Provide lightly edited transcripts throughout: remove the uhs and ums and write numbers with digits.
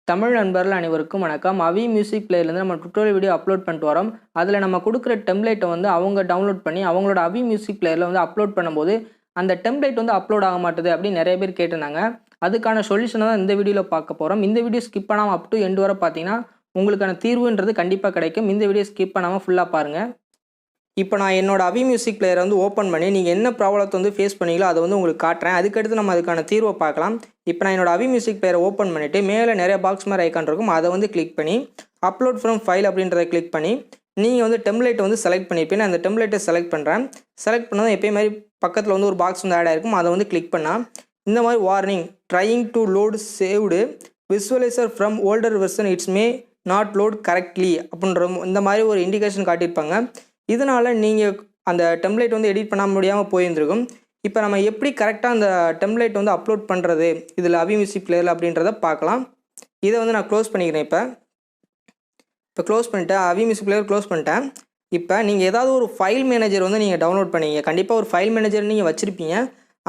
தமிழ் நண்பர்கள் அனைவருக்கும் வணக்கம். அவி மியூசிக் பிளேயர்லேருந்து நம்ம டுட்டோரியல் வீடியோ அப்லோட் பண்ணிட்டு வரோம். அதில் நம்ம கொடுக்குற டெம்ப்ளேட்டை வந்து அவங்க டவுன்லோட் பண்ணி அவங்களோட அவி மியூசிக் பிளேயரில் வந்து அப்லோட் பண்ணும்போது அந்த டெம்ப்ளேட் வந்து அப்லோட் ஆக மாட்டுது அப்படின்னு நிறைய பேர் கேட்டிருந்தாங்க. அதுக்கான சொல்யூஷனை தான் இந்த வீடியோவில் பார்க்க போகிறோம். இந்த வீடியோ ஸ்கிப் பண்ணாமல் அப் டு எண்ட் வரை பார்த்தீங்கன்னா உங்களுக்கான தீர்வுன்றது கண்டிப்பாக கிடைக்கும். இந்த வீடியோ ஸ்கிப் பண்ணாமல் ஃபுல்லாக பாருங்கள். இப்போ நான் என்னோட அவி மியூசிக் பிளேயரை வந்து ஓப்பன் பண்ணி நீங்கள் என்ன ப்ராப்ளத்தை வந்து ஃபேஸ் பண்ணீங்களோ அதை வந்து உங்களுக்கு காட்டுறேன். அதுக்கடுத்து நம்ம அதுக்கான தீர்வை பார்க்கலாம். இப்போ நான் என்னோட அவி மியூசிக் பிளேயரை ஓப்பன் பண்ணிவிட்டு மேலே நிறைய பாக்ஸ் மாதிரி ஐக்கான் இருக்கும், அதை வந்து கிளிக் பண்ணி அப்லோட் ஃப்ரம் ஃபைல் அப்படின்றத கிளிக் பண்ணி நீங்கள் வந்து டெம்ப்ளேட்டை வந்து செலக்ட் பண்ணியிருப்பேன். நான் அந்த டெம்ப்ளேட்டை செலக்ட் பண்ணுறேன். செலக்ட் பண்ணால் எப்பயும் மாதிரி பக்கத்தில் வந்து ஒரு பாக்ஸ் வந்து ஆட் ஆகிருக்கும், அதை வந்து கிளிக் பண்ணால் இந்த மாதிரி warning trying to load saved visualiser from older version it's may not load correctly அப்படின்ற இந்த மாதிரி ஒரு இண்டிகேஷன் காட்டியிருப்பாங்க. இதனால் நீங்கள் அந்த டெம்ப்ளேட் வந்து எடிட் பண்ண முடியாமல் போயிருந்துருக்கும். இப்போ நம்ம எப்படி கரெக்டாக அந்த டெம்ப்ளேட் வந்து அப்லோட் பண்ணுறது இதில் அவி மியூசிக் பிளேயரில் அப்படின்றத பார்க்கலாம். இதை வந்து நான் க்ளோஸ் பண்ணிக்கிறேன். இப்போ க்ளோஸ் பண்ணிட்டேன், அவி மியூசிக் பிளேயர் க்ளோஸ் பண்ணிட்டேன். இப்போ நீங்கள் ஏதாவது ஒரு ஃபைல் மேனேஜர் வந்து நீங்கள் டவுன்லோட் பண்ணீங்க, கண்டிப்பாக ஒரு ஃபைல் மேனேஜர் நீங்கள் வச்சுருப்பீங்க.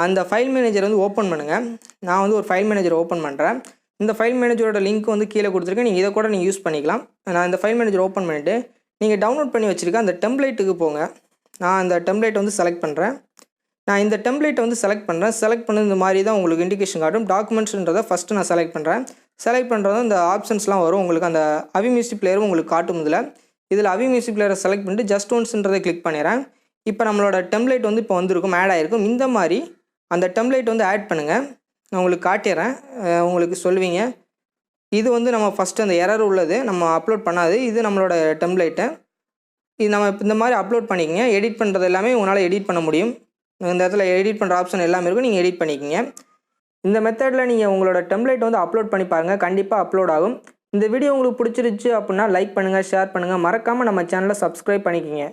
அந்த ஃபைல் மேனேஜர் வந்து ஓப்பன் பண்ணுங்கள். நான் வந்து ஒரு ஃபைல் மேனேஜர் ஓப்பன் பண்ணுறேன். இந்த ஃபைல் மேனேஜரோட லிங்க் வந்து கீழே கொடுத்துருக்கேன், நீங்கள் இதை கூட நீங்கள் யூஸ் பண்ணிக்கலாம். நான் இந்த ஃபைல் மேனேஜர் ஓப்பன் பண்ணிவிட்டு நீங்கள் டவுன்லோட் பண்ணி வச்சுருக்க அந்த டெம்ப்ளேட்டுக்கு போங்க. நான் அந்த டெம்ப்ளேட் வந்து செலக்ட் பண்ணுறேன். நான் இந்த டெம்ப்ளேட்டை வந்து செலக்ட் பண்ணது இந்த மாதிரி தான் உங்களுக்கு இண்டிகேஷன் காட்டும். டாக்குமெண்ட்ஸ்ன்றதை ஃபஸ்ட்டு நான் செலக்ட் பண்ணுறேன். செலக்ட் பண்ணுறது இந்த ஆப்ஷன்ஸ்லாம் வரும் உங்களுக்கு. அந்த அவி மியூசிக் பிளேயரும் உங்களுக்கு காட்டும். இதில் அவி மியூசிக் பிளேயரை செலக்ட் பண்ணிட்டு ஜஸ்ட் ஒன்ஸ்ன்றதை கிளிக் பண்ணிடுறேன். இப்போ நம்மளோட டெம்ப்ளேட் வந்து இப்போ வந்திருக்கும், ஆட் ஆகிருக்கும். இந்த மாதிரி அந்த டெம்ப்ளேட் வந்து ஆட் பண்ணுங்கள். நான் உங்களுக்கு காட்டிடுறேன், உங்களுக்கு சொல்லுவீங்க. இது வந்து நம்ம ஃபஸ்ட்டு அந்த எரர் உள்ளது நம்ம அப்லோட் பண்ணாது, இது நம்மளோட டெம்ப்ளேட்டு. இது நம்ம இந்த மாதிரி அப்லோட் பண்ணிக்கங்க. எடிட் பண்ணுறது எல்லாமே உங்களால் எடிட் பண்ண முடியும். இந்த இடத்துல எடிட் பண்ணுற ஆப்ஷன் எல்லாமே இருக்கும், நீங்கள் எடிட் பண்ணிக்கங்க. இந்த மெத்தடில் நீங்கள் உங்களோட டெம்ப்ளேட் வந்து அப்லோட் பண்ணி பாருங்கள், கண்டிப்பாக அப்லோட் ஆகும். இந்த வீடியோ உங்களுக்கு பிடிச்சிருச்சு அப்படின்னா லைக் பண்ணுங்கள், ஷேர் பண்ணுங்கள், மறக்காமல் நம்ம சேனலை சப்ஸ்கிரைப் பண்ணிக்கோங்க.